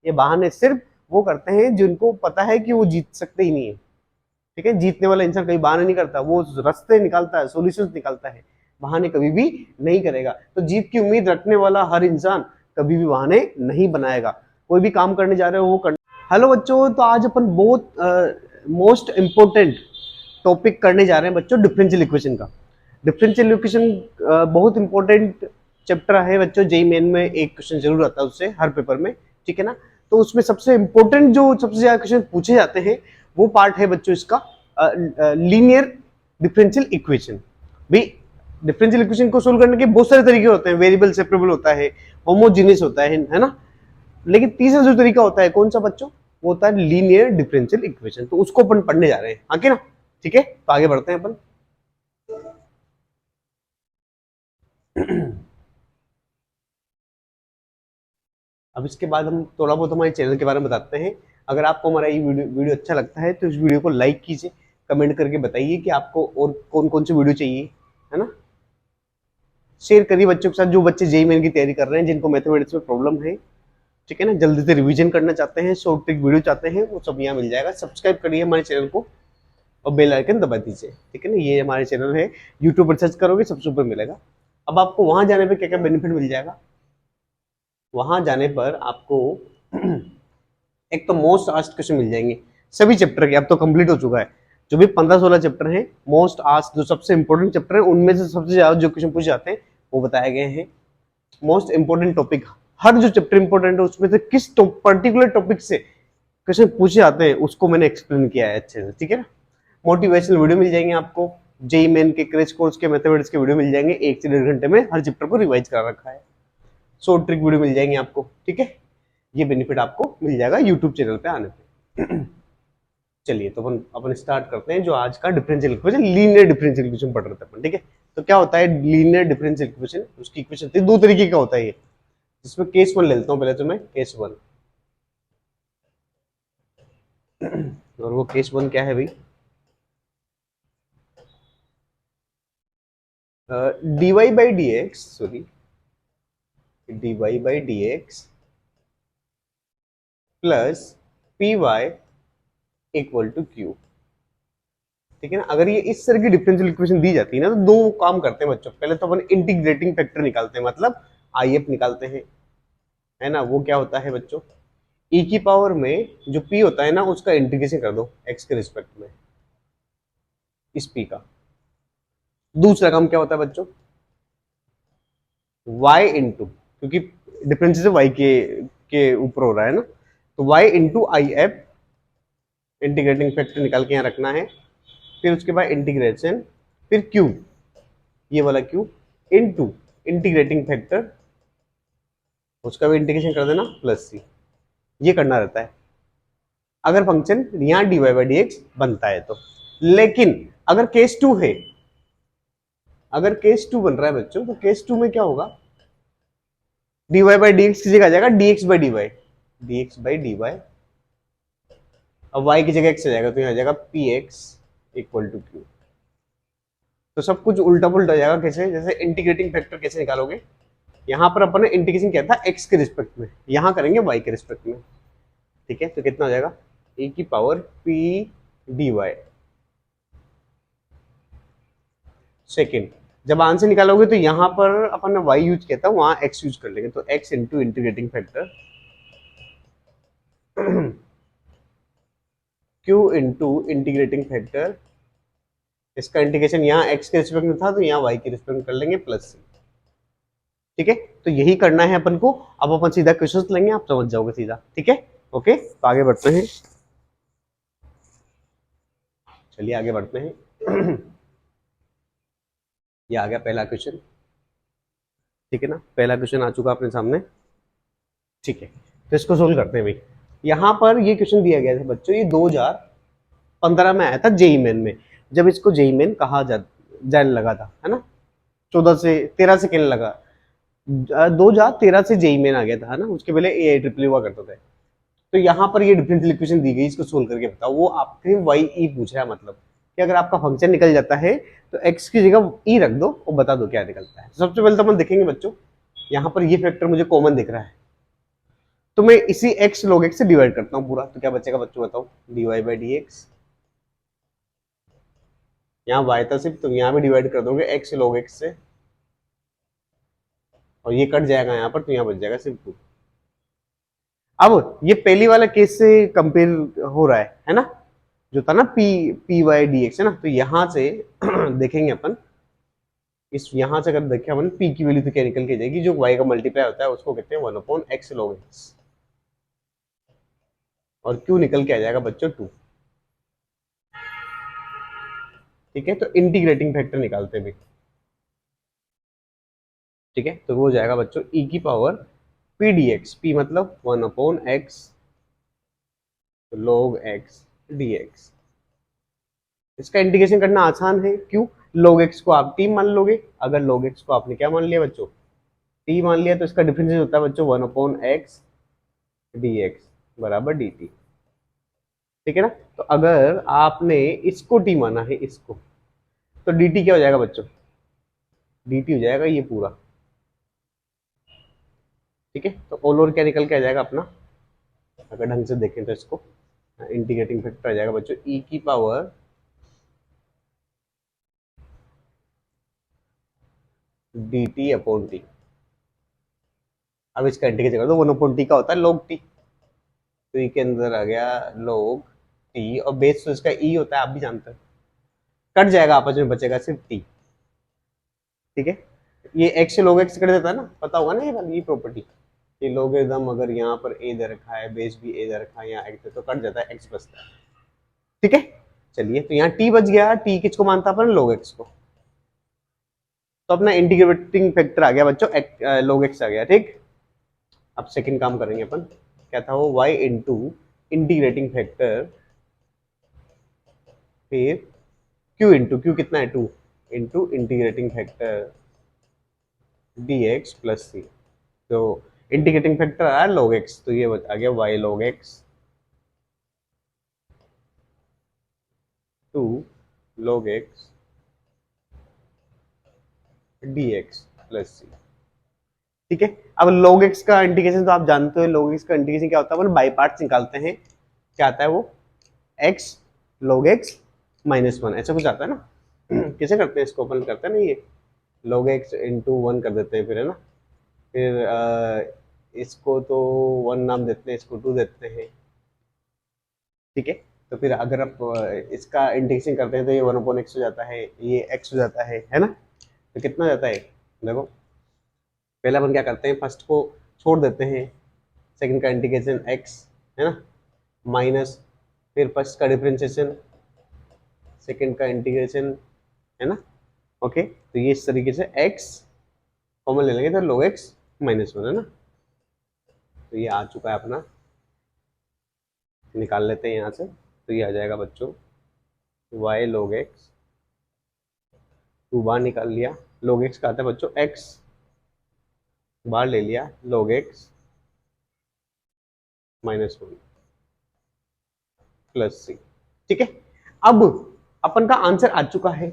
ये बहाने सिर्फ वो करते हैं जिनको पता है कि वो जीत सकते ही नहीं है, ठीक है। जीतने वाला इंसान कभी बहाने नहीं करता, वो रास्ते निकालता है, सॉल्यूशंस निकालता है, बहाने कभी भी नहीं करेगा। तो जीत की उम्मीद रखने वाला हर इंसान कभी भी बहाने नहीं बनाएगा। कोई भी काम करने जा रहे हो वो कर। हेलो बच्चों, तो आज अपन बहुत मोस्ट इंपोर्टेंट टॉपिक करने जा रहे हैं बच्चों, डिफरेंशियल इक्वेशन का। डिफरेंशियल इक्वेशन बहुत इंपॉर्टेंट चैप्टर है बच्चों। जेईई मेन में एक क्वेश्चन जरूर आता है उससे हर पेपर में, ठीक है ना। तो उसमें सबसे इंपॉर्टेंट जो सबसे ज्यादा क्वेश्चन पूछे जाते हैं वो पार्ट है बच्चों इसका लीनियर डिफरेंशियल इक्वेशन। भाई डिफरेंशियल इक्वेशन को सोल्व करने के बहुत सारे तरीके होते हैं, वेरिएबल सेपरेबल होता है, होमोजीनियस होता है ना। लेकिन तीसरा जो तरीका होता है कौन सा बच्चों, वो होता है लीनियर डिफरेंशियल इक्वेशन। तो उसको अपन पढ़ने जा रहे हैं आगे ना, ठीक है। तो आगे बढ़ते हैं अपन। अब इसके बाद हम थोड़ा बहुत हमारे चैनल के बारे में बताते हैं। अगर आपको हमारा ये वीडियो अच्छा लगता है तो इस वीडियो को लाइक कीजिए, कमेंट करके बताइए कि आपको और कौन कौन से वीडियो चाहिए, है ना। शेयर करिए बच्चों के साथ, जो बच्चे जेईई मेन की तैयारी कर रहे हैं, जिनको मैथमेटिक्स में प्रॉब्लम है, ठीक है ना, जल्दी से रिवीजन करना चाहते हैं, शॉर्ट ट्रिक वीडियो चाहते हैं, वो सब यहाँ मिल जाएगा। सब्सक्राइब करिए हमारे चैनल को और बेल आइकन दबा दीजिए, ठीक है ना। ये हमारे चैनल है, यूट्यूब पर सर्च करोगे सबसे ऊपर मिलेगा। अब आपको वहां जाने पर क्या क्या बेनिफिट मिल जाएगा, वहां जाने पर आपको एक तो मोस्ट आस्क्ड क्वेश्चन मिल जाएंगे सभी चैप्टर के। अब तो कंप्लीट हो चुका है, जो भी 15-16 चैप्टर हैं, मोस्ट आस्क्ड जो सबसे इंपॉर्टेंट चैप्टर है उनमें से सबसे ज्यादा जो क्वेश्चन पूछे जाते हैं वो बताए गए हैं। मोस्ट इंपॉर्टेंट टॉपिक, हर जो चैप्टर इंपॉर्टेंट है उसमें से किस पर्टिकुलर टॉपिक से क्वेश्चन पूछे जाते हैं उसको मैंने एक्सप्लेन किया है अच्छे से, ठीक है ना। मोटिवेशनल वीडियो मिल जाएंगे आपको, जेईई मेन के क्रैश कोर्स के मैथमेटिक्स के वीडियो मिल जाएंगे, 1 से 1.5 घंटे में हर चैप्टर को रिवाइज करा रखा है। शॉर्ट ट्रिक वीडियो मिल जाएंगे आपको, ठीक है। ये बेनिफिट आपको मिल जाएगा यूट्यूब चैनल पे आने पे। चलिए तो अपन स्टार्ट करते हैं जो आज का differential equation, linear differential equation पढ़ रहे थे अपन, ठीक है। तो क्या होता है लीनियर डिफरेंशियल इक्वेशन, उसकी इक्वेशन दो तरीके का होता है ये, जिसमें केस वन ले लेता हूँ पहले तो मैं, केस वन। और वो केस वन क्या है भाई, dy by d x, sorry dy by d x plus p y equal to q, ठीक है ना। अगर ये इस तरह की डिफरेंशियल इक्वेशन दी जाती है ना, तो दो काम करते हैं बच्चों। पहले तो अपन इंटीग्रेटिंग फैक्टर निकालते हैं, मतलब आईएफ निकालते हैं, है ना। वो क्या होता है बच्चों, e की पावर में जो p होता है ना उसका इंटीग्रेशन कर दो x के रिस्पेक्ट में, इस p का। दूसरा काम क्या होता है बच्चों, y इंटू, क्योंकि डिफरेंशियल y के ऊपर हो रहा है ना, तो y into I F, integrating factor निकाल के यहाँ रखना है। फिर उसके बाद इंटीग्रेशन, फिर q, ये वाला q इंटू इंटीग्रेटिंग फैक्टर, उसका भी इंटीग्रेशन कर देना प्लस c, ये करना रहता है अगर फंक्शन यहाँ dy बाई डी एक्स बनता है तो। लेकिन अगर केस टू है, अगर केस टू बन रहा है बच्चों, तो केस टू में क्या होगा, dy बाई डी एक्स की जगह आ जाएगा dx by d y, dx by d y. अब y की जगह x आ जाएगा तो यहाँ आ जाएगा px इक्वल टू q। तो सब कुछ उल्टा पुल्टा हो जाएगा। कैसे, जैसे इंटीग्रेटिंग फैक्टर कैसे निकालोगे, यहाँ पर अपन ने इंटीग्रेशन किया था x के रिस्पेक्ट में, यहाँ करेंगे y के रिस्पेक्ट में, ठीक है। तो कितना हो जाएगा, e की पावर p dy। सेकेंड, जब आंसर निकालोगे तो यहाँ पर अपन ने y यूज किया था, वहां x यूज कर लेंगे, तो x into integrating factor q into integrating factor, इसका इंटीग्रेशन यहाँ x के रिस्पेक्ट में था तो यहाँ y के रिस्पेक्ट में कर लेंगे प्लस c, ठीक है। तो यही करना है अपन को। अब अपन सीधा क्वेश्चन लेंगे, आप समझ जाओगे सीधा, ठीक है। ओके, तो आगे बढ़ते हैं, चलिए आगे बढ़ते हैं। ये आ गया पहला क्वेश्चन, ठीक है ना। पहला क्वेश्चन आ चुका अपने सामने, ठीक है। तो इसको सोल्व करते हैं भाई। यहाँ पर ये क्वेश्चन दिया गया था बच्चों, ये 2015 में आया था जेईई मेन में, जब इसको जेईई मेन कहा जाने लगा था, है ना। 13 से कहने लगा, 2013 से जेईई मेन आ गया था, है ना। उसके पहले AIEEE हुआ करता था। तो यहाँ पर ये डिफरेंशियल इक्वेशन दी गई, इसको सोल्व करके बताओ। वो आपके YE पूछ रहा है, मतलब कि अगर आपका फंक्शन निकल जाता है तो x की जगह e रख दो और बता दो क्या निकलता है। सबसे पहले तो अपन देखेंगे बच्चों, यहाँ पर ये फैक्टर मुझे कॉमन दिख रहा है, तो मैं इसी x log x से डिवाइड करता हूँ पूरा, तो क्या बचेगा बच्चों बताओ, dy बाई डी एक्स। यहाँ y था सिर्फ, तो यहाँ भी डिवाइड कर दोगे x log x से, और ये कट जाएगा यहाँ पर, तो यहाँ बच जाएगा सिर्फ 2। अब ये पहली वाला केस से कंपेयर हो रहा है ना, जो था ना पी वाई डी एक्स है ना, तो यहां से देखेंगे अपन, इस यहां से अगर देखें अपन p की वैल्यू तो क्या निकल के जाएगी, जो y का मल्टीप्लाई होता है उसको कहते हैं 1/x log x, और q निकल के आ जाएगा बच्चों 2। ठीक है, तो इंटीग्रेटिंग फैक्टर निकालते भी। ठीक है, तो वो हो जाएगा बच्चों e की पावर p dx, p मतलब 1/x log x dx। इसका इंटीग्रेशन करना आसान है, क्यों, log x को आप t मान लोगे, अगर log x को आपने क्या मान लिया बच्चों, t मान लिया, तो इसका डिफरेंशियल होता है बच्चों 1/x dx बराबर dt। ठीक है ना, तो अगर आपने इसको t माना है, इसको, तो dt क्या हो जाएगा बच्चों, dt हो जाएगा ये पूरा। ठीक है, तो ऑल ओवर क्या निकल के आ जाएगा अपना, अगर ढंग से देखें तो इसको इंटीग्रेटिंग फैक्टर आ जाएगा बच्चों e की पावर dt अपॉन t। अब इसका इंटीग्रेशन कर दो, 1/t का होता है log t, तो e के अंदर आ गया log t, और बेस तो इसका e होता है, आप भी जानते हैं, कट जाएगा आपस में, बचेगा सिर्फ t। ठीक है, ये x से log x कट देता है ना, पता होगा ना ये वाली प्रॉपर्टी, ये लोगरिथम अगर यहाँ पर a दे रखा है, बेस भी a दे रखा है, यहाँ x है, तो कट जाता है, x बचता है। ठीक है, चलिए, तो यहाँ t बच गया, t किसको मानता अपन, log x को, तो अपना इंटीग्रेटिंग फैक्टर आ गया बच्चों log x आ गया। ठीक, अब सेकंड काम करेंगे अपन, क्या था वो, y इंटू इंटीग्रेटिंग फैक्टर, फिर q इंटू, q कितना है 2, into integrating factor dx plus c। तो इंटीग्रेटिंग फैक्टर आया log x, तो ये आ गया y log x to log x dx plus c। ठीक है, अब log x का इंटीग्रेशन तो आप जानते हो, log x का इंटीग्रेशन क्या होता है, अपन बाई पार्ट्स निकालते हैं, क्या आता है वो, x log x -1 ऐसा कुछ आता है ना। कैसे करते हैं इसको, अपन करते हैं ना, ये log x इंटू 1 कर देते हैं, फिर है ना, फिर इसको तो 1 नाम देते हैं, इसको 2 देते हैं। ठीक है, तो फिर अगर आप इसका इंटीग्रेशन करते हैं, तो ये 1/x हो जाता है, ये x हो जाता है ना, तो कितना हो जाता है, देखो पहले अपन क्या करते हैं, फर्स्ट को छोड़ देते हैं, सेकंड का इंटीग्रेशन x है ना, माइनस, फिर फर्स्ट का डिफरेंशिएशन, सेकंड का इंटीग्रेशन, है ना। ओके, तो ये इस तरीके से x कॉमन ले लेंगे, तो log x -1 है ना, तो ये आ चुका है अपना, निकाल लेते हैं यहाँ से, तो ये आ जाएगा बच्चों y log x, 2 बार निकाल लिया, log x का आता है बच्चों x बार ले लिया, log x -1 प्लस c। ठीक है, अब अपन का आंसर आ चुका है।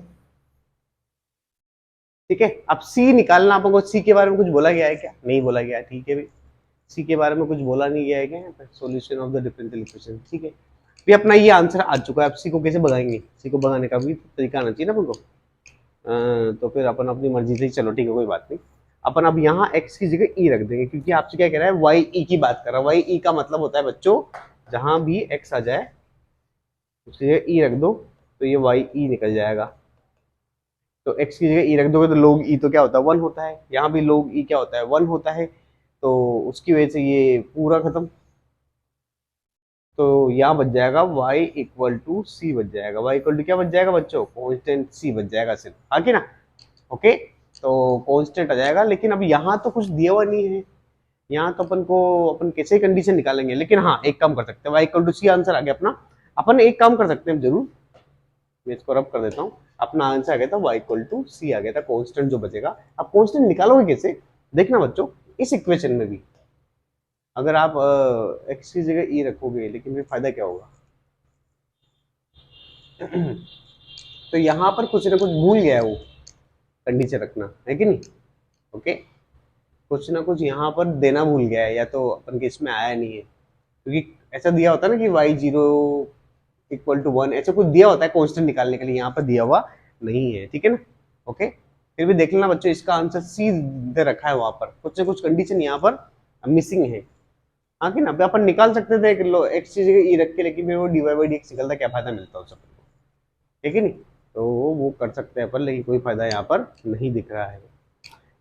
ठीक है, अब c निकालना, अपन को c के बारे में कुछ बोला गया है क्या, नहीं बोला गया है। ठीक है भी, c के बारे में कुछ बोला नहीं गया है क्या, solution of the differential equation. ठीक है, भी अपना ये आंसर आ चुका है, अब c को कैसे भगाएंगे, c को भगाने का भी तरीका आना चाहिए ना अपन को। तो फिर अपन अपनी मर्जी से, चलो ठीक है कोई बात नहीं, अपन अब यहाँ x की जगह e रख देंगे, क्योंकि आपसे क्या कह रहा है, y e की बात कर रहा है, y e का मतलब होता है बच्चों, जहां भी x आ जाए उसकी जगह e रख दो, तो ये y e निकल जाएगा। तो x की जगह e रख दोगे, तो log e तो क्या होता है, 1 होता है, यहाँ भी log e क्या होता है, 1 होता है, तो उसकी वजह से ये पूरा खत्म। तो यहाँ बच जाएगा y इक्वल टू सी, बच जाएगा y इक्वल टू क्या बच जाएगा बच्चों, कॉन्स्टेंट c बच जाएगा सिर्फ, आगे ना। ओके, तो कॉन्स्टेंट आ जाएगा, लेकिन अब यहाँ तो कुछ दिया हुआ नहीं है, यहाँ तो अपन कैसे कंडीशन निकालेंगे, लेकिन हाँ एक काम कर सकते हैं, y equal to C answer आ गया अपना। अपन एक काम कर सकते हैं जरूर, मैं इसको रब कर देता हूँ, अपना आंसर आ गया था y इक्वल टू सी आ गया था, कॉन्स्टेंट जो बचेगा। अब कॉन्स्टेंट निकालोगे कैसे, देखना बच्चों, इस इक्वेशन में भी अगर आप x की जगह e रखोगे, लेकिन फिर फायदा क्या होगा, तो यहाँ पर कुछ ना कुछ भूल गया है वो कंडीशन रखना, है कि नहीं। ओके, कुछ ना कुछ यहाँ पर देना भूल गया है, या तो अपन के इसमें आया नहीं है, क्योंकि ऐसा दिया होता है ना कि y0 इक्वल टू 1, ऐसा कुछ दिया होता है कांस्टेंट निकालने के लिए, यहाँ पर दिया हुआ नहीं है, ठीक है ना। ओके, फिर भी देख लेना बच्चों, इसका आंसर सी दे रखा है, वहां पर कुछ ना कुछ कंडीशन यहाँ पर मिसिंग है। हाँ कि ना, अभी अपन निकाल सकते थे एक्स चीज ई रख के, लेकिन फिर वो डीवाई बाई डी एक्स निकलता, क्या फायदा मिलता है उस सबको, ठीक है नहीं। तो वो कर सकते हैं अपन, लेकिन कोई फायदा यहाँ पर नहीं दिख रहा है,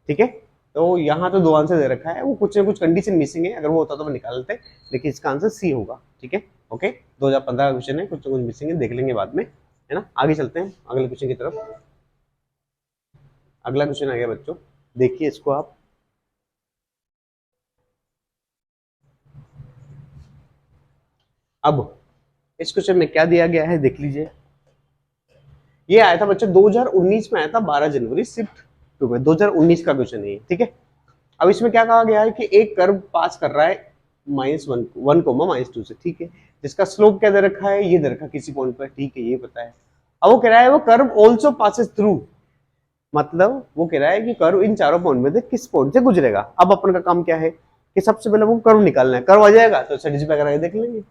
ठीक है। तो यहाँ तो दो आंसर दे रखा है, वो कुछ ना कुछ कंडीशन मिसिंग है, अगर वो होता तो मैं निकाल लेते, लेकिन इसका आंसर सी होगा, ठीक है। ओके, 2015 का क्वेश्चन है, कुछ ना कुछ मिसिंग है, देख लेंगे बाद में, है ना। आगे चलते हैं अगले क्वेश्चन की तरफ। अगला क्वेश्चन आ गया बच्चों, देखिए इसको आप। अब इस क्वेश्चन में क्या दिया गया है देख लीजिए। ये आया था बच्चों 2019 में, आया था 12 जनवरी शिफ्ट 2 में, 2019 का क्वेश्चन है, ठीक है। अब इसमें क्या कहा गया है कि एक कर्व पास कर रहा है -1, -2 से, ठीक है, जिसका स्लोप क्या दे रखा है, ये दे रखा किसी पॉइंट पर, ठीक है, ये पता है। अब वो कह रहा है वो कर्व ऑल्सो पासेस थ्रू, मतलब वो कह रहा है कि कर्व इन चारों पॉइंट में से किस पॉइंट से गुजरेगा। अब अपन का काम क्या है कि सबसे पहले वो कर्व निकालना है, कर्व आ जाएगा तो सेटिस्फाई करा के देख लेंगे,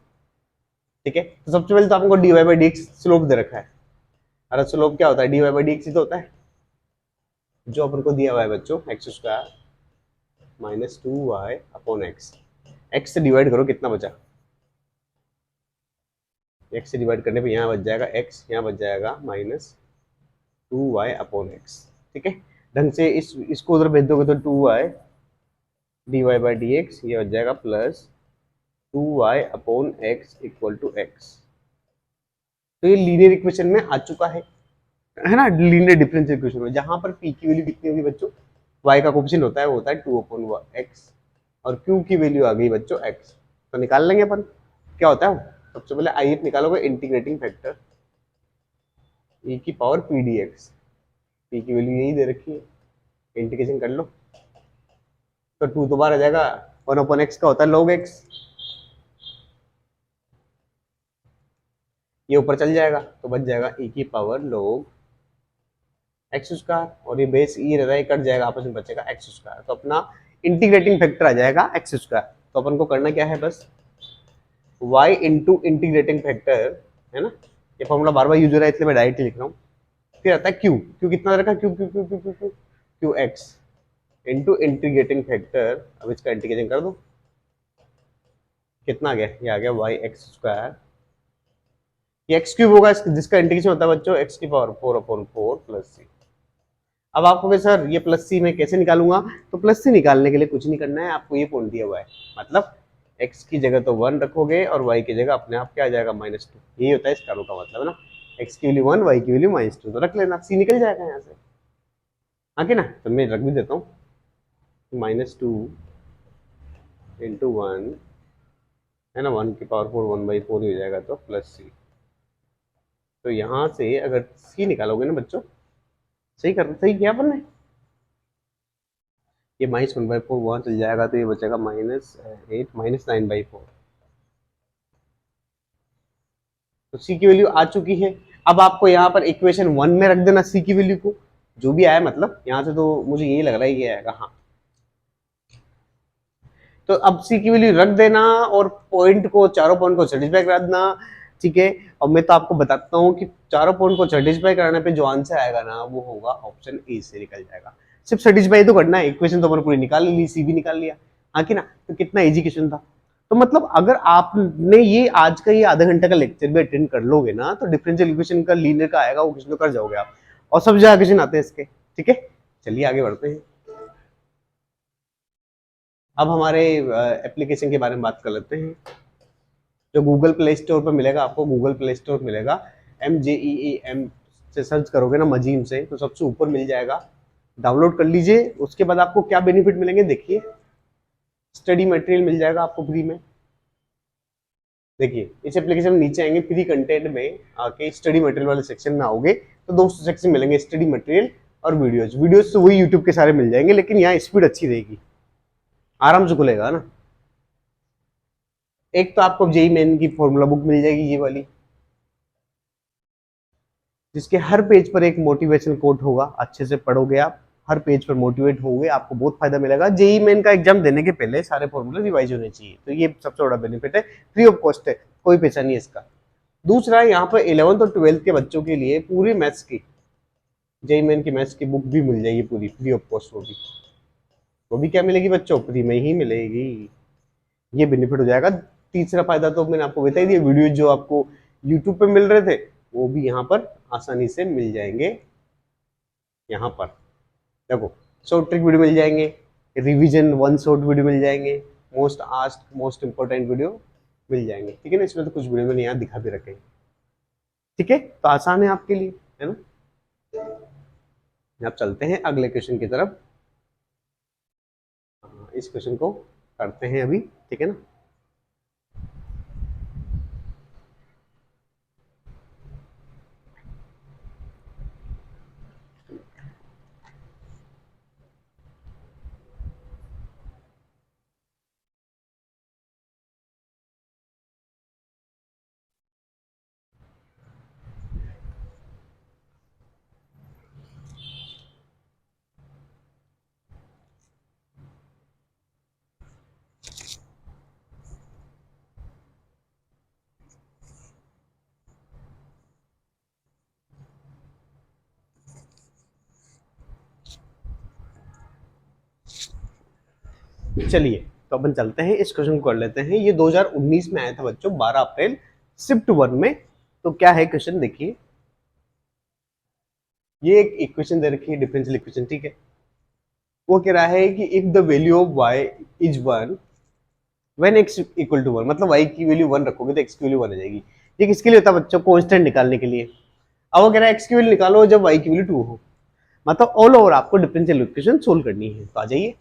ठीक है। तो सबसे पहले तो आपको dy बाई dx स्लोप दे रखा है, अरे स्लोप क्या होता है, dy बाई dx ही तो होता है, जो अपन को दिया हुआ है बच्चों, x square -2y upon x. X से डिवाइड करो, कितना बचा, एक्स से डिवाइड करने पे यहाँ बच जाएगा एक्स, यहाँ बच जाएगा -2y अपॉन एक्स, ठीक है। ढंग से इसको उधर भेज दोगे तो 2y dy बाई dx, ये बच जाएगा +2y upon x equal to x. तो ये लीनियर इक्वेशन में आ चुका है ना, लीनियर डिफरेंशियल इक्वेशन में, जहां पर p की वैल्यू कितनी होगी बच्चों, y का कोएफिशिएंट होता है, वो होता है 2/x, और q की वैल्यू आ गई बच्चों x। तो निकाल लेंगे अपन, क्या होता है। सबसे पहले i निकालोगे, इंटीग्रेटिंग फैक्टर e की पावर p dx, p की वैल्यू यही दे रखी है, इंटीग्रेशन कर लो तो 2 तो बाहर आ जाएगा, 1/x का होता है log x, ये ऊपर चल जाएगा तो बच जाएगा e की पावर log एक्स स्क्वायर, और ये बेस ई रहता है, कट जाएगा, आपस में बचेगा एक्स स्क्वायर। तो अपना इंटीग्रेटिंग फैक्टर आ जाएगा एक्स स्क्वायर। तो अपन को करना क्या है, बस y इंटू इंटीग्रेटिंग फैक्टर, है ना, ये फॉर्मूला बार बार यूज हो रहा है इसलिए मैं डायरेक्ट लिख रहा हूँ। फिर आता है q, q कितना रखा, q q q q q q q x into integrating factor, अब इसका इंटीग्रेशन कर दो, कितना आ गया, ये आ गया y एक्स स्क्वायर, ये x क्यूब होगा, जिसका इंटीग्रेशन होता है बच्चों x की पावर 4/4 प्लस c। अब आपको कि सर ये प्लस सी मैं कैसे निकालूंगा, तो प्लस सी निकालने के लिए कुछ नहीं करना है, आपको ये पॉइंट दिया हुआ है, मतलब x की जगह तो 1 रखोगे और y की जगह अपने आप क्या आ जाएगा -2, यही होता है इस कर्व का मतलब, है ना। x की वैल्यू 1, y की वैल्यू -2, तो रख लेना, c निकल जाएगा यहाँ से, हाँ कि ना। तो मैं रख भी देता हूँ, -2 इंटू 1, है ना, 1 की पावर 4, 1/4 ही हो जाएगा, तो प्लस सी। तो यहाँ से अगर c निकालोगे ना बच्चों, सही किया अपन ने, ये -1/4 वहां चल जाएगा, तो ये बचेगा -8 -9/4। तो सी की वैल्यू आ चुकी है। अब आपको यहाँ पर इक्वेशन 1 में रख देना सी की वैल्यू को, जो भी आया, मतलब यहाँ से तो मुझे यही लग रहा है ये आएगा, हाँ। तो अब सी की वैल्यू रख देना और पॉइंट को, चारों पॉइंट को सेटिस्फाई करा देना, ठीक है। और मैं तो आपको बताता हूँ कि चारों पॉइंट को सेटिस्फाई कराने पे जो आंसर आएगा ना, वो होगा ऑप्शन ए से निकल जाएगा। सिर्फ सेटिस्फाई तो करना है, इक्वेशन तो मैंने पूरी निकाल ली, सी भी निकाल लिया, हाँ कि ना। तो कितना इजी क्वेश्चन था। तो मतलब अगर आपने ये आज का ये आधा घंटे का लेक्चर भी अटेंड कर लोगे ना, तो डिफरेंशियल इक्वेशन का लीनियर का आएगा वो क्वेश्चन तो कर जाओगे आप, और सब जगह क्वेश्चन आते हैं इसके, ठीक है। चलिए आगे बढ़ते हैं। अब हमारे एप्लीकेशन के बारे में बात कर लेते हैं, जो गूगल प्ले स्टोर पर मिलेगा आपको, गूगल प्ले स्टोर मिलेगा, MJEEM से सर्च करोगे ना, मजीम से, तो सबसे ऊपर मिल जाएगा, डाउनलोड कर लीजिए। उसके बाद आपको क्या बेनिफिट मिलेंगे देखिए, स्टडी मटेरियल मिल जाएगा आपको फ्री में। देखिए इस एप्लीकेशन में नीचे आएंगे, फ्री कंटेंट में आके स्टडी मटेरियल वाले सेक्शन में आओगे तो 200 सेक्शन मिलेंगे, स्टडी मटेरियल और वीडियोज तो वही यूट्यूब के सारे मिल जाएंगे, लेकिन यहाँ स्पीड अच्छी रहेगी, आराम से खुलेगा ना। एक तो आपको जेई मेन की फॉर्मूला बुक मिल जाएगी, ये वाली, जिसके हर पेज पर एक मोटिवेशन कोट होगा, अच्छे से पढ़ोगे आप, हर पेज पर मोटिवेट होंगे, आपको बहुत फायदा मिलेगा। जेई मेन का एग्जाम देने के पहले सारे फॉर्मूले रिवाइज होने चाहिए, तो ये सबसे बड़ा बेनिफिट है, फ्री ऑफ कॉस्ट है, कोई पैसा नहीं है इसका। दूसरा, यहाँ पर 11th और 12th के बच्चों के लिए पूरी मैथ्स की, जेई मेन की मैथ्स की बुक भी मिल जाएगी पूरी फ्री ऑफ कॉस्ट। वो भी क्या मिलेगी बच्चों, फ्री में ही मिलेगी। ये बेनिफिट हो जाएगा। तीसरा फायदा तो मैंने आपको बता ही दिया, वीडियो जो आपको यूट्यूब पे मिल रहे थे वो भी यहाँ पर आसानी से मिल जाएंगे। यहाँ पर देखो शॉर्ट ट्रिक वीडियो मिल जाएंगे, रिवीजन वन शॉर्ट वीडियो मिल जाएंगे, most asked most important video मिल जाएंगे। ठीक है ना, इसमें तो कुछ वीडियो मैंने यहाँ दिखा भी रखे। ठीक है, तो आसान है आपके लिए, है ना। आप चलते हैं अगले क्वेश्चन की तरफ। इस क्वेश्चन को करते हैं अभी, ठीक है ना। चलिए, तो अपन चलते हैं इस क्वेश्चन को कर लेते हैं। ये 2019 में आया था बच्चों, 12 अप्रैल शिफ्ट 1 में। तो क्या है क्वेश्चन देखिए, ये एक इक्वेशन दे रखी है, डिफरेंशियल इक्वेशन, ठीक है। वो कह रहा है कि if the value of y is 1 when x equal to 1, मतलब y की वैल्यू 1 रखोगे तो x की वैल्यू 1 आ जाएगी। ये किसके लिए होता है बच्चों, कांस्टेंट निकालने के लिए। अब वो कह रहा है x की वैल्यू निकालो जब y की वैल्यू 2 हो, मतलब ऑल ओवर आपको डिफरेंशियल इक्वेशन सोल्व करनी है। तो आ जाइए,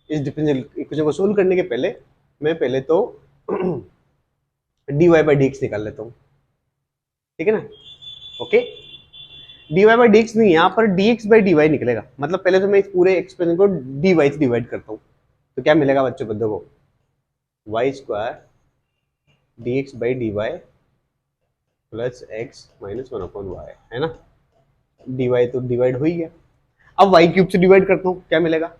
इस डिफरेंशियल इक्वेशन को सोल्व करने के पहले मैं पहले तो dy बाई dx निकाल लेता हूँ, ठीक है ना। ओके, dy बाई dx नहीं, यहाँ पर dx बाई dy निकलेगा। मतलब पहले तो मैं इस पूरे एक्सप्रेशन को dy से डिवाइड करता हूँ, तो क्या मिलेगा बच्चों को, देखो y square dx by dy plus x minus 1 upon y, है ना। dy तो डिवाइड हो ही गया। अब y क्यूब से डिवाइड करता हूँ, क्या मिलेगा,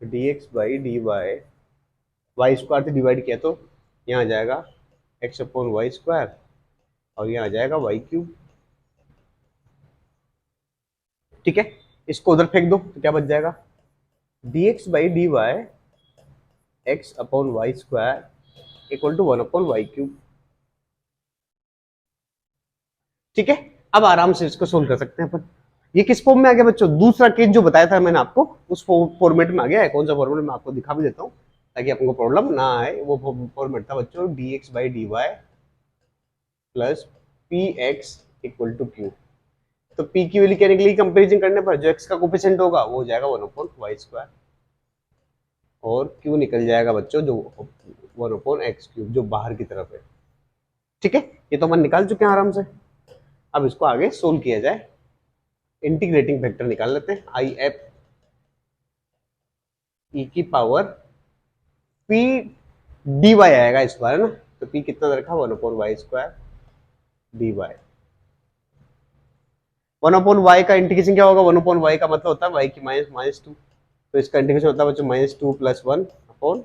dx by dy y square से डिवाइड किया तो यहाँ आ जाएगा x अपॉन वाई स्क्वायर, और यहाँ आ जाएगा वाई क्यूब। ठीक है, इसको उधर फेंक दो तो क्या बच जाएगा, dx by dy x upon y square equal to 1 upon y cube. ठीक है, अब आराम से इसको सोल्व कर सकते हैं अपन। ये किस फॉर्म में आ गया बच्चों, दूसरा केस जो बताया था मैंने आपको उस फॉर्मेट में आ गया है। कौन सा फॉर्मेट मैं आपको दिखा भी देता हूँ ताकि आपको प्रॉब्लम ना आए। वो फॉर्मेट था बच्चों dx by dy plus p x equal to q. तो p की वैल्यू क्या निकलेगी, कंपेरिजन करने पर जो x का कोफिशिएंट होगा वो हो जाएगा 1 अपॉन वाई स्क्वायर, और q निकल जाएगा बच्चों जो 1 अपॉन एक्स क्यूब जो बाहर की तरफ है। ठीक है, ये तो अपन निकाल चुके हैं आराम से। अब इसको आगे सोल्व किया जाए। इंटीग्रेटिंग फैक्टर निकाल लेते हैं, आई एफ ई की पावर पी डी वाई आएगा इस बार, है ना। तो पी कितना रखा, 1 upon y square d y. 1 upon y का इंटीग्रेशन क्या होगा, 1 अपॉन वाई का मतलब होता है वाई की माइनस माइनस 2, तो इसका इंटीग्रेशन होता है बच्चों minus 2 plus 1 upon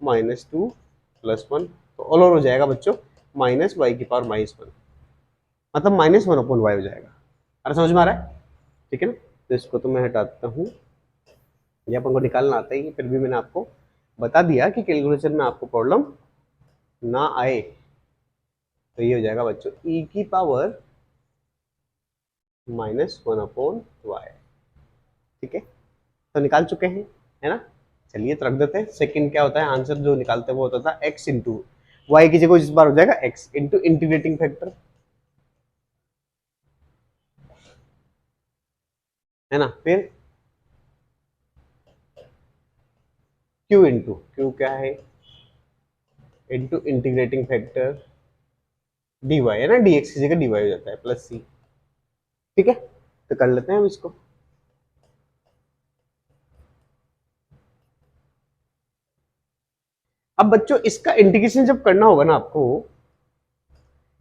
minus 2 plus 1, तो ऑल ओवर हो जाएगा बच्चों माइनस वाई की पावर माइनस 1, मतलब माइनस 1 अपॉन वाई हो जाएगा। अरे समझ में आ रहा है, ठीक है ना। तो इसको तो मैं हटाता हूँ, ये अपन को निकालना आता ही, फिर भी मैंने आपको बता दिया कि कैलकुलेशन में आपको प्रॉब्लम ना आए। तो ये हो जाएगा बच्चों e की पावर माइनस 1 अपॉन वाई। ठीक है, तो निकाल चुके हैं, है ना। चलिए तो रख देते हैं। सेकंड क्या होता है, आंसर जो निकालते हैं वो होता था x इंटू वाई की जगह इस बार हो जाएगा x इंटू इंटीग्रेटिंग फैक्टर, है ना। फिर q इंटू क्यू क्या है, इंटू इंटीग्रेटिंग फैक्टर dy, है ना, dx की जगह dy हो जाता है प्लस c। ठीक है, तो कर लेते हैं हम इसको। अब बच्चों इसका इंटीग्रेशन जब करना होगा ना आपको,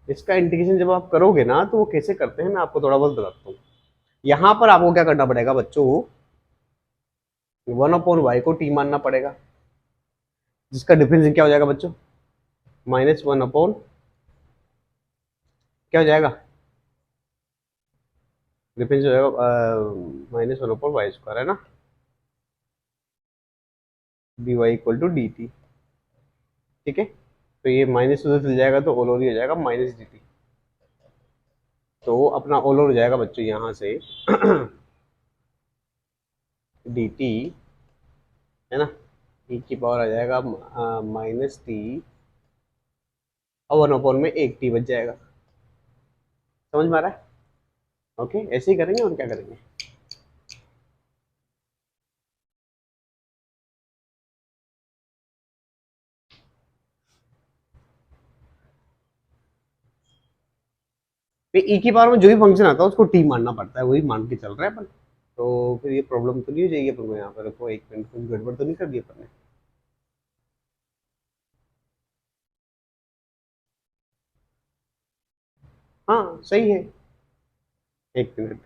इसका इंटीग्रेशन जब आप करोगे ना तो वो कैसे करते हैं मैं आपको थोड़ा बहुत बताता हूँ। यहां पर आपको क्या करना पड़ेगा बच्चों, 1/y को t मानना पड़ेगा, जिसका डिफरेंस क्या हो जाएगा बच्चों, -1 क्या हो जाएगा, डिफरेंस हो जाएगा -1/y² है ना, dy = dt। ठीक है, तो ये माइनस उधर चल जाएगा तो ओलोर ही हो जाएगा -dt। तो अपना ओलोर हो जाएगा बच्चों यहाँ से dt, है ना, e की पावर आ जाएगा -t और 1 में एक t बच जाएगा। समझ में आ रहा है? ओके, ऐसे ही करेंगे और क्या करेंगे। ई की पावर में जो भी फंक्शन आता है उसको टी मानना पड़ता है, वही मान के चल रहा है अपन। तो फिर ये प्रॉब्लम तो नहीं हो जाएगी अपन को, यहाँ पर को एक मिनट कुछ गड़बड़ तो नहीं कर दी अपन ने। हाँ सही है, एक मिनट।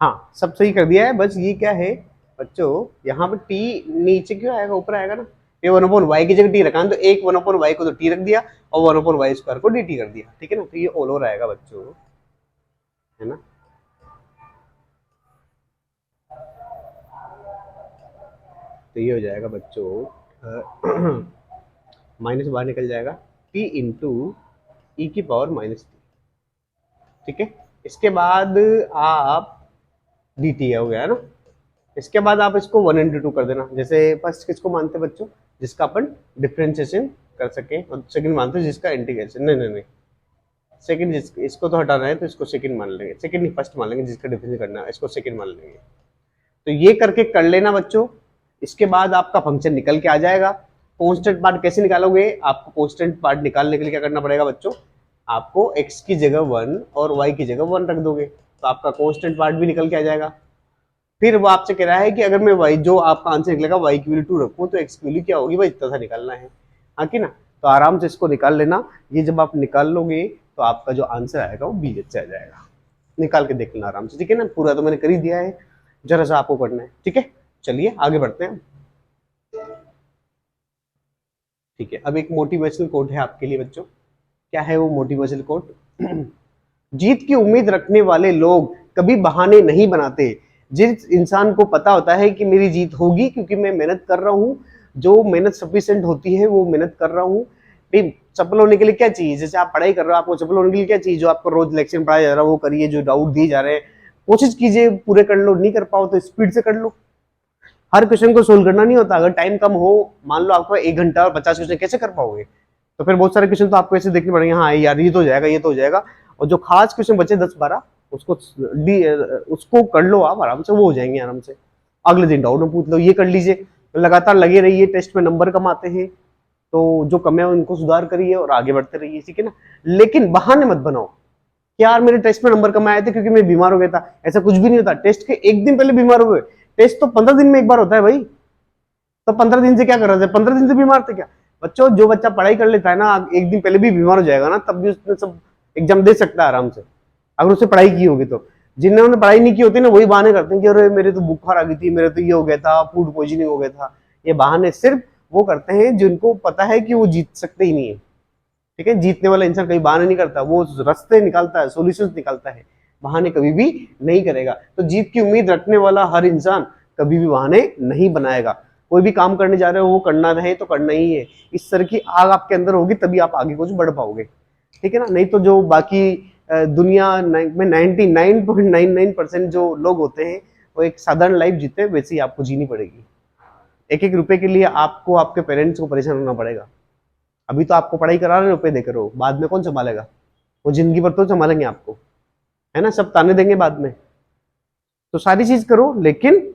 हाँ सब सही कर दिया है, बस ये क्या है बच्चों, यहाँ पर टी नीचे क्यों आएगा, ऊपर आएगा ना। ये 1/y की जगह टी रखा है तो एक 1/y को तो टी रख दिया और 1/y² को dt कर दिया, ठीक है ना। तो ये ऑल ओवर आएगा बच्चों, है ना। तो ये हो जाएगा बच्चों माइनस बाहर निकल जाएगा, p इंटू ई की पावर -t। ठीक है, इसके बाद आप dt हो गया है ना। इसके बाद आप इसको 1/2 कर देना। जैसे फर्स्ट किसको मानते हैं बच्चों, जिसका अपन डिफ्रेंशिएशन कर सके, और सेकंड मानते हैं जिसका इंटीग्रेशन। नहीं नहीं नहीं, सेकंड इसको तो हटाना है तो इसको सेकंड मान लेंगे, सेकंड नहीं फर्स्ट मान लेंगे, जिसका डिफरेंस करना है इसको सेकंड मान लेंगे। तो ये करके कर लेना बच्चों। इसके बाद आपका फंक्शन निकल के आ जाएगा। कांस्टेंट पार्ट कैसे निकालोगे, आपको कांस्टेंट पार्ट निकालने के लिए क्या करना पड़ेगा बच्चों, आपको x की जगह 1 और y की जगह 1 रख दोगे तो आपका कांस्टेंट पार्ट भी निकल के आ जाएगा। फिर वो आपसे कह रहा है कि अगर मैं y, जो आपका आंसर निकलेगा y की वैल्यू 2 रखूं तो x की वैल्यू क्या होगी भाई, इतना सा निकालना है। हाँ कि ना, तो आराम से इसको निकाल लेना। ये जब आप निकाल लोगे तो आपका जो आंसर आएगा वो b आ जाएगा। निकाल के देख लेना आराम से, ठीक है ना। पूरा तो मैंने कर ही दिया है, जरा सा आपको करना है, ठीक है। चलिए आगे बढ़ते हैं। ठीक है, अब एक मोटिवेशनल कोट है आपके लिए बच्चों। क्या है वो मोटिवेशनल कोट? जीत की उम्मीद रखने वाले लोग कभी बहाने नहीं बनाते। जिस इंसान को पता होता है कि मेरी जीत होगी क्योंकि मैं मेहनत कर रहा हूँ, जो मेहनत सफिशिएंट होती है वो मेहनत कर रहा हूँ। सफल होने के लिए क्या चाहिए, जैसे आप पढ़ाई कर रहे हो, आपको सफल होने के लिए क्या चाहिए, जो आपको रोज लेक्चर पढ़ाया जा रहा है वो करिए, जो डाउट दिए जा रहे हैं कोशिश कीजिए पूरे कर लो, नहीं कर पाओ तो स्पीड से कर लो। हर क्वेश्चन को सोल्व करना नहीं होता, अगर टाइम कम हो, मान लो आपको 1 घंटा और 50 क्वेश्चन, कैसे कर पाओगे? तो फिर बहुत सारे क्वेश्चन तो आपको ऐसे देखने पड़ेंगे, हाँ यार ये तो हो जाएगा, ये तो हो जाएगा। और जो खास क्वेश्चन बचे 10-12 उसको कर लो आप आराम से, वो हो जाएंगे आराम से। अगले दिन डाउट में पूछ लो, ये कर लीजिए। लगातार लगे रहिए, टेस्ट में नंबर कम आते हैं तो जो कम है उनको सुधार करिए और आगे बढ़ते रहिए, ठीक है ना। लेकिन बहाने मत बनाओ कि यार मेरे टेस्ट में नंबर कम आए थे क्योंकि मैं बीमार हो गया था। ऐसा कुछ भी नहीं होता, टेस्ट के एक दिन पहले बीमार हो गए, टेस्ट तो 15 दिन में एक बार होता है भाई। तो 15 दिन से क्या कर रहे थे, 15 दिन से बीमार थे क्या? बच्चों जो बच्चा पढ़ाई कर लेता है ना, एक दिन पहले भी बीमार हो जाएगा ना, तब भी उसने सब एग्जाम दे सकता है आराम से, अगर उससे पढ़ाई की होगी तो। जिन्होंने पढ़ाई नहीं की होती ना, वही बहाने करते हैं कि अरे मेरे तो बुखार आ गई थी, मेरे तो ये हो गया था, फूड पॉइजनिंग हो गया था। ये बहाने सिर्फ वो करते हैं जिनको पता है कि वो जीत सकते ही नहीं है, ठीक है। जीतने वाला इंसान कभी बहाने नहीं करता, वो रास्ते निकालता है, सॉल्यूशंस निकालता है, बहाने कभी भी नहीं करेगा। तो जीत की उम्मीद रखने वाला हर इंसान कभी भी बहाने नहीं बनाएगा। कोई भी काम करने जा रहे हो वो करना है तो करना ही है। इस तरह की आग आपके अंदर होगी तभी आप आगे कुछ बढ़ पाओगे, ठीक है ना। नहीं तो जो बाकी दुनिया में 99.99% जो लोग होते हैं वो एक साधारण लाइफ जीते हैं, वैसे ही आपको जीनी पड़ेगी। एक एक रुपए के लिए आपको आपके पेरेंट्स को परेशान होना पड़ेगा। अभी तो आपको पढ़ाई करा रहे, रुपए देकर हो, बाद में कौन संभालेगा? वो जिंदगी भर तो संभालेंगे आपको, है ना, सब ताने देंगे बाद में। तो सारी चीज करो लेकिन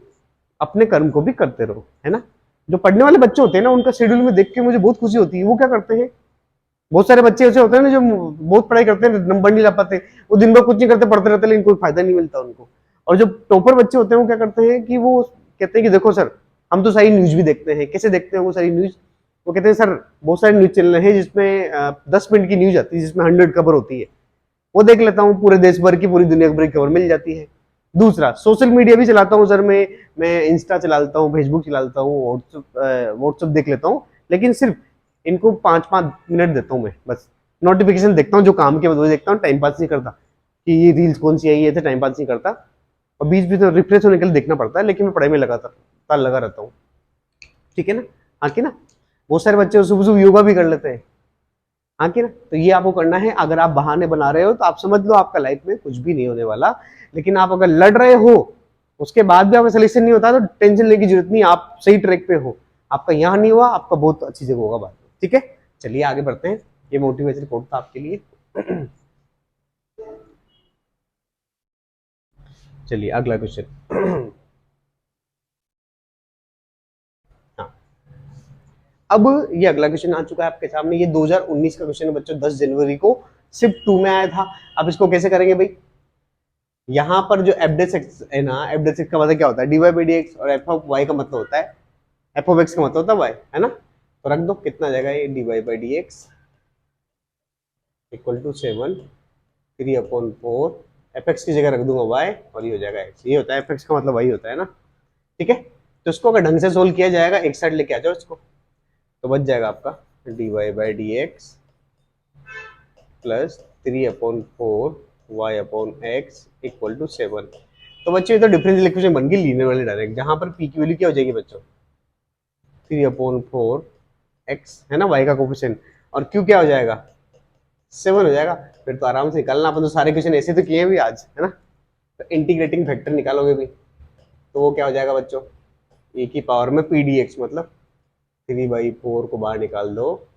अपने कर्म को भी करते रहो, है ना। जो पढ़ने वाले बच्चे होते हैं ना, उनका शेड्यूल में देख के मुझे बहुत खुशी होती है। वो क्या करते हैं, बहुत सारे बच्चे ऐसे होते हैं ना जो बहुत पढ़ाई करते हैं, नंबर नहीं ला पाते, वो दिन भर कुछ नहीं करते, पढ़ते रहते, लेकिन कोई फायदा नहीं मिलता उनको। और जो टॉपर बच्चे होते हैं वो क्या करते हैं कि वो कहते हैं कि देखो सर, हम तो सारी न्यूज भी देखते हैं। कैसे देखते हैं वो सारी न्यूज? वो कहते हैं सर, बहुत सारे न्यूज चैनल हैं जिसमें 10 मिनट की न्यूज आती है, जिसमें 100 खबर होती है, वो देख लेता हूँ, पूरे देश भर की, पूरी दुनिया भर की खबर मिल जाती है। दूसरा, सोशल मीडिया भी चलाता हूँ सर, मैं इंस्टा चलाता हूँ, फेसबुक चलाता हूँ, व्हाट्सअप देख लेता हूँ, लेकिन सिर्फ इनको 5-5 मिनट देता हूँ मैं बस। नोटिफिकेशन देखता हूँ जो काम के, वजह देखता हूँ, टाइम पास नहीं करता कि ये रील्स कौन सी आई है, टाइम पास नहीं करता। और बीच बीच में रिफ्रेश होने के लिए देखना पड़ता है, लेकिन मैं पढ़ाई में लगातार लगा रहता हूँ। ठीक है ना? हाँ कि ना? बहुत सारे बच्चे सुबह सुबह योगा भी कर लेते हैं। हाँ कि ना? तो ये आपको करना है। अगर आप बहाने बना रहे हो तो आप समझ लो आपका लाइफ में कुछ भी नहीं होने वाला। लेकिन आप अगर लड़ रहे हो, उसके बाद भी आपका सिलेक्शन नहीं होता, तो टेंशन लेने की जरूरत नहीं, आप सही ट्रैक पे हो। आपका यहाँ नहीं हुआ, आपका बहुत अच्छी जगह होगा बाद में। ठीक है, चलिए आगे बढ़ते हैं। ये मोटिवेशन रिपोर्ट था आपके लिए। चलिए अगला क्वेश्चन। हाँ, अब ये अगला क्वेश्चन आ चुका है आपके सामने। ये 2019 का क्वेश्चन है बच्चों, 10 जनवरी को शिफ्ट 2 में आया था। अब इसको कैसे करेंगे भाई? यहाँ पर जो एफडेसिक्स है ना, एफडेसिक्स का मतलब क्या होता है? D y by d x, और एफ ऑफ वाई का मतलब होता है, एफ ऑफ एक्स का मतलब होता है वाई, है ना? तो रख दो, कितना आ जाएगा ये? D y by d x equal to 7 3/4, f x की जगह रख दूंगा वाई, और ये हो जाएगा एक्स। ये होता है एफ एक्स का मतलब वाई होता है ना। ठीक है, तो इसको अगर ढंग से सोल्व किया जाएगा, एक साइड लेके आ जाओ इसको, तो बच जाएगा आपका d y by d x plus 3/4 y upon x equal to 7। तो बच्चों ये तो डिफरेंशियल इक्वेशन बन गई लीनियर वाली डायरेक्ट, जहां पर पी की वैल्यू क्या हो जाएगी बच्चों? 3/4 एक्स है ना, वाई का कोफिशिएंट, और क्यू क्या हो जाएगा? 7 हो जाएगा। फिर तो आराम से निकालना, अपन तो सारे क्वेश्चन ऐसे तो किए भी आज, है ना? तो इंटीग्रेटिंग फैक्टर निकालोगे भी, तो वो क्या हो जाएगा बच्चों? ए की पावर में पी डी एक्स, मतलब 3/4 को बाहर निकाल दो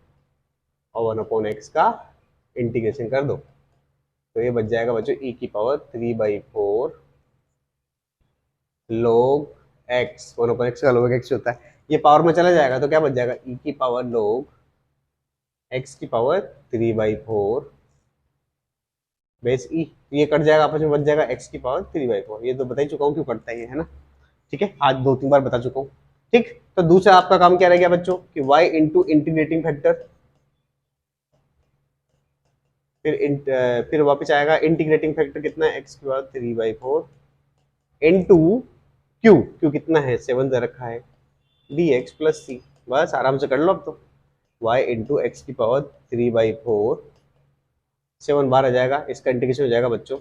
और 1/x का इंटीग्रेशन कर दो, तो ये बच जाएगा बच्चों e की पावर 3/4 log x। 1/x का log x होता है, ये पावर में चला जाएगा तो क्या बच जाएगा? e की पावर log x की पावर 3/4 बेस e। ये कट जाएगा आपस में, बच जाएगा x की पावर 3/4। ये तो बता ही चुका हूँ क्यों कटता है, है ना? ठीक है, आज 2-3 बार बता चुका हूँ। ठीक, तो दूसरा आपका काम क्या रह गया बच्चों कि y इंटू इंटीग्रेटिंग फैक्टर, फिर वापस आएगा इंटीग्रेटिंग फैक्टर कितना है? x की पावर 3/4 इनटू क्यू, क्यू कितना है? 7 दे रखा है, dx प्लस सी। बस आराम से कर लो अब तो। y इंटू एक्स की पावर 3/4, 7 बार आ जाएगा, इसका इंटीग्रेशन हो जाएगा बच्चों,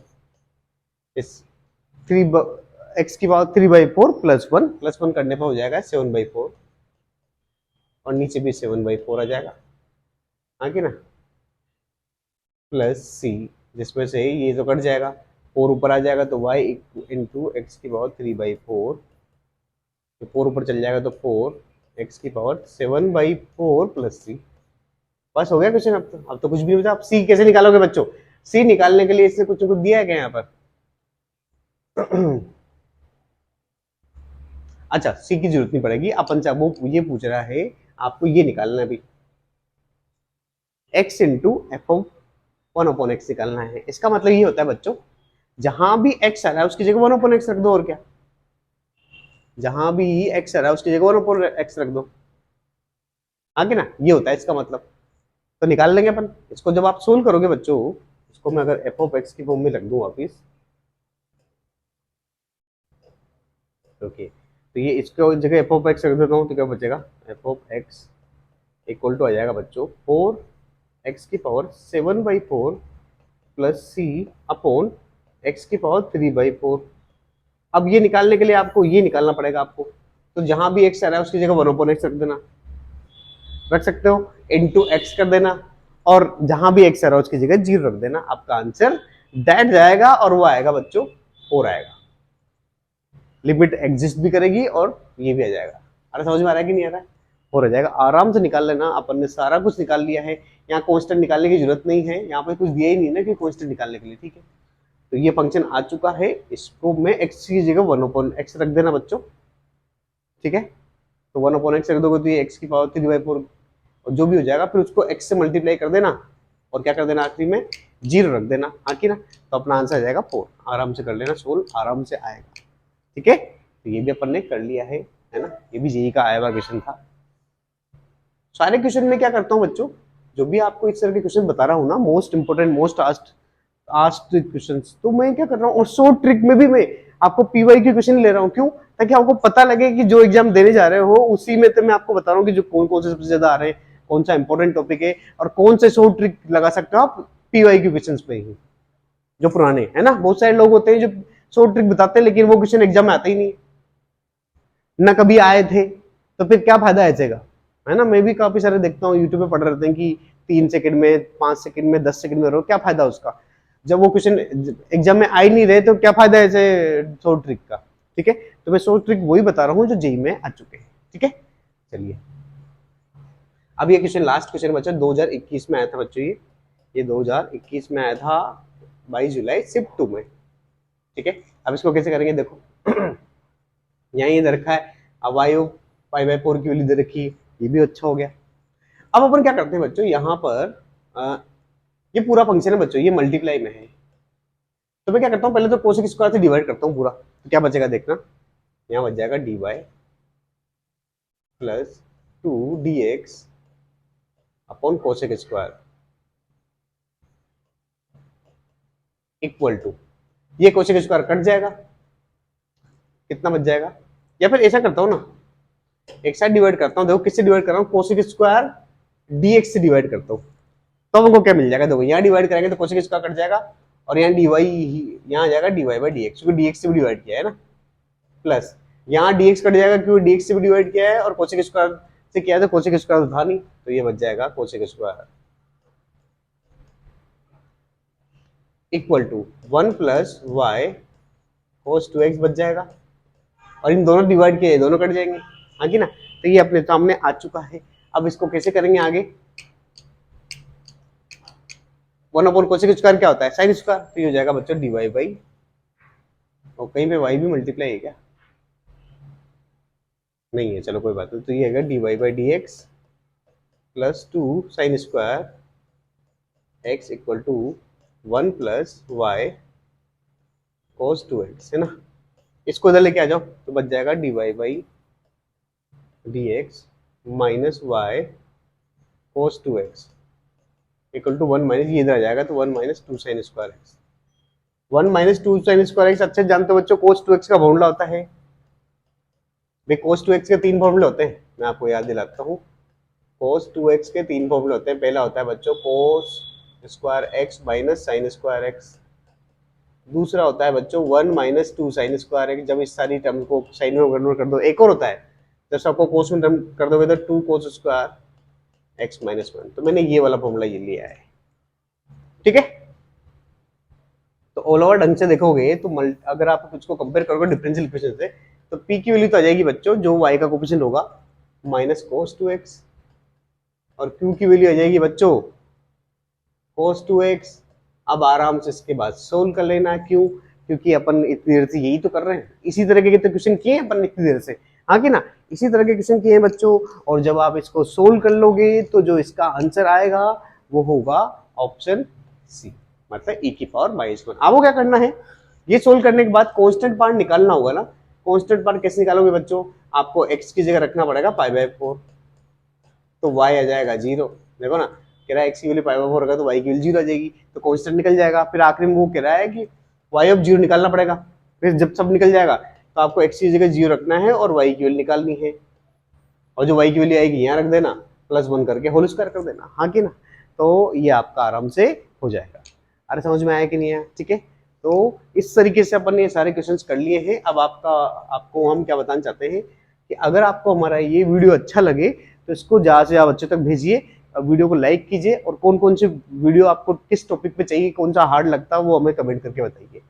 इस 3 एक्स की पावर 3/4 +1 करने पर हो जाएगा 7/4, और नीचे भी 7/4 आ जाएगा, हाँ कि ना? प्लस सी, जिसमें से ये तो कट जाएगा, 4 ऊपर आ जाएगा, तो y इंटू एक्स की पावर 3/4, तो 4 ऊपर चल जाएगा तो 4 एक्स की पावर 7/4 प्लस सी। बस हो गया क्वेश्चन। अब तो कुछ भी नहीं बचा। आप सी कैसे निकालोगे बच्चों? सी निकालने के लिए इससे कुछ कुछ दिया है क्या यहाँ पर? अच्छा, सी की जरूरत नहीं पड़ेगी, अपन चाहे वो ये पूछ रहा है आपको ये निकालना है अभी, x into F of 1/x निकालना है। इसका मतलब ये होता है बच्चों, जहां भी x आ रहा है उसकी जगह 1/x रख दो, और क्या? जहां भी x आ रहा है उसकी जगह 1/x रख दो, आगे ना? ये होता है इसका मतलब। तो निकाल लेंगे अपन इसको। जब आप सोल्व करोगे बच्चों, इसको मैं अगर एफ ऑफ एक्स की फॉर्म में रख दूं वापिस, ओके, तो ये इसको जगह एफ ऑफ एक्स रख देता हूँ, तो क्या बचेगा? F of X equal to आ जाएगा बच्चों 4 एक्स की power 7/4 plus C upon X की पावर 3/4। अब ये निकालने के लिए आपको ये निकालना पड़ेगा आपको, तो जहां भी एक्स आ रहा है उसकी जगह 1/x रख देना, रख सकते हो, इंटू एक्स कर देना, और जहां भी एक्स आ रहा है उसकी जगह 0 रख देना। आपका आंसर दैट जाएगा, और वो आएगा बच्चों 4 आएगा। लिमिट एग्जिस्ट भी करेगी और ये भी आ जाएगा। अरे समझ में आ रहा है कि नहीं आ रहा है? हो जाएगा, आराम से निकाल लेना। अपन ने सारा कुछ निकाल लिया है, यहाँ कांस्टेंट निकालने की जरूरत नहीं है, यहाँ पे कुछ दिया ही नहीं ना कि कांस्टेंट निकालने के लिए। ठीक है, तो ये फंक्शन आ चुका है, इसको मैं एक्स की जगह 1/x रख देना बच्चों। ठीक है, तो 1/x रख दोगे तो ये एक्स की पावर 3/4 और जो भी हो जाएगा फिर उसको x से मल्टीप्लाई कर देना और क्या कर देना आखिरी में 0 रख देना, हाँ कि ना। तो अपना आंसर आ जाएगा 4। आराम से कर लेना, सोल्व आराम से आएगा, ठीक है। तो ये भी अपन ने कर लिया है ना। ये भी जेईई का आया हुआ क्वेश्चन था। सारे क्वेश्चन में क्या करता हूँ बच्चों, जो भी आपको इस तरह के क्वेश्चन बता रहा हूँ ना, most important most asked questions, तो मैं क्या कर रहा हूँ, और शॉर्ट ट्रिक में भी मैं आपको पीवाई के क्वेश्चन ले रहा हूँ। क्यों? ताकि आपको पता लगे कि जो एग्जाम देने जा रहे हो उसी में तो मैं आपको बता रहा हूँ कि जो कौन कौन से सबसे ज्यादा आ रहे हैं, कौन सा इंपॉर्टेंट टॉपिक है, और कौन से शॉर्ट ट्रिक लगा सकते हो आप पीवाई के क्वेश्चन पे ही, जो पुराने है ना। बहुत सारे लोग होते हैं जो शॉर्ट ट्रिक बताते हैं लेकिन वो क्वेश्चन एग्जाम में आता ही नहीं, ना कभी आए थे, तो फिर क्या फायदा ऐसे का, है ना। मैं भी काफी सारे देखता हूँ यूट्यूब पे पढ़ रहते हैं कि 3 सेकंड में, 5 सेकंड में, 10 सेकंड में रहो, क्या फायदा उसका जब वो क्वेश्चन एग्जाम में आ ही नहीं रहे, तो क्या फायदा ऐसे शॉर्ट ट्रिक का, ठीक है। तो मैं शॉर्ट ट्रिक वही बता रहा हूँ जो जेईई में आ चुके हैं, ठीक है। चलिए अब ये क्वेश्चन लास्ट क्वेश्चन बचा, 2021 में आया था बच्चों, ये 2021 में आया था 22 जुलाई शिफ्ट 2 में, ठीक है। अब इसको कैसे करेंगे देखो यहाँ ये दे रखा है, अब वायु 5/4 की वैल्यू दे रखी है, ये भी अच्छा हो गया। अब अपन क्या करते हैं बच्चों, यहाँ पर ये पूरा फंक्शन है बच्चों, ये मल्टीप्लाई में है, तो मैं क्या करता हूँ, पहले तो कोसेक स्क्वायर से डिवाइड करता हूँ पूरा, तो क्या बचेगा देखना, यहाँ बच जाएगा dy plus 2dx upon cosec square equal to, ये कोसेक स्क्वायर कट जाएगा, कितना बच जाएगा। या फिर ऐसा करता हूँ ना, एक साइड डिवाइड करता हूँ, देखो किससे डिवाइड कर रहा हूँ, कोसेक स्क्वायर dx से डिवाइड करता हूँ, तो हमको क्या मिल जाएगा, देखो यहाँ डिवाइड करेंगे तो कोसेक स्क्वायर कट जाएगा, और यहाँ dy यहाँ आ जाएगा dy बाई dx, क्योंकि dx से भी डिवाइड किया है ना, प्लस यहाँ dx कट जाएगा क्योंकि dx से भी डिवाइड किया है, और कोसेक स्क्वायर से किया है तो कोसेक स्क्वायर था नहीं, तो ये बच जाएगा cosec square equal to 1 plus y cos 2x बच जाएगा, और इन दोनों डिवाइड किए दोनों कट जाएंगे, हाँ कि ना। तो ये अपने सामने आ चुका है। अब इसको कैसे करेंगे आगे, 1 अपॉन कोसेक स्क्वायर क्या होता है, साइन स्क्वायर, तो ये हो जाएगा बच्चों dy बाई, और कहीं पे y भी मल्टीप्लाई है क्या, नहीं है, चलो कोई बात नहीं, तो ये है dy by dx plus 2 sine square x equal to 1 plus y cos 2x, है ना। इसको इधर लेके आ जाओ तो बच जाएगा dy by dx minus y cos 2x equal to 1 minus, ये इधर आ जाएगा तो 1 minus 2 sine square x, 1 minus 2 sine square x अच्छे जानते हो बच्चों, कोस 2x का फॉर्मूला होता है भाई, कोस 2x के 3 फॉर्मूले होते हैं, मैं आपको याद दिलाता हूँ। कोस 2x के 3 फॉर्मूले होते हैं, पहला होता है बच्चों cos square x minus sign square x, दूसरा होता है बच्चों 1 माइनस 2 साइन स्क्वायर एक्स, जब इस सारी टर्म को साइन में कन्वर्ट कर दो, एक और होता है जब सबको कोस में टर्म कर दोगे तो 2 कोस स्क्वायर एक्स माइनस 1, तो मैंने ये वाला फॉर्मूला ये लिया है, ठीक है। तो ऑल ओवर ढंग से देखोगे तो अगर आप इसको कंपेयर करोगे डिफरेंशियल इक्वेशन से, तो p की वैल्यू तो आ जाएगी बच्चों, जो y का कोफिशिएंट होगा माइनस कोस 2x, और q की वैल्यू आ जाएगी बच्चों कोस 2x। अब आराम से इसके बाद सोल्व कर लेना, क्यों, क्योंकि अपन इतनी देर से यही तो कर रहे हैं, इसी तरह के कितने क्वेश्चन किए हैं अपन इतनी देर से, हाँ कि ना, इसी तरह के क्वेश्चन किए हैं बच्चों। और जब आप इसको सोल्व कर लोगे तो जो इसका आंसर आएगा वो होगा ऑप्शन सी, मतलब e की पावर -1। आपको क्या करना है, ये सोल्व करने के बाद कांस्टेंट पार्ट निकालना होगा ना। कांस्टेंट पार्ट कैसे निकालोगे बच्चों, आपको x की जगह रखना पड़ेगा π/4, तो y आ जाएगा 0, देखो ना, कह रहा है x की वैल्यू π/4 होगा तो y की वैल्यू 0 आ जाएगी, तो कांस्टेंट निकल जाएगा। फिर आखिरी में वो कह रहा है कि y ऑफ 0 निकालना पड़ेगा, फिर जब सब निकल जाएगा तो आपको x की जगह 0 रखना है और y की वैल्यू निकालनी है, और जो y की वैल्यू आएगी यहाँ रख देना, +1 करके होल स्क्वायर कर देना, हाँ कि ना। तो ये आपका आराम से हो जाएगा। अरे समझ में आया कि नहीं आया, ठीक है। तो इस तरीके से अपन ने ये सारे क्वेश्चंस कर लिए हैं। अब आपको हम क्या बताना चाहते हैं कि अगर आपको हमारा ये वीडियो अच्छा लगे तो इसको ज़्यादा से ज़्यादा बच्चों तक भेजिए, वीडियो को लाइक कीजिए, और कौन कौन से वीडियो आपको किस टॉपिक पे चाहिए, कौन सा हार्ड लगता है वो हमें कमेंट करके बताइए।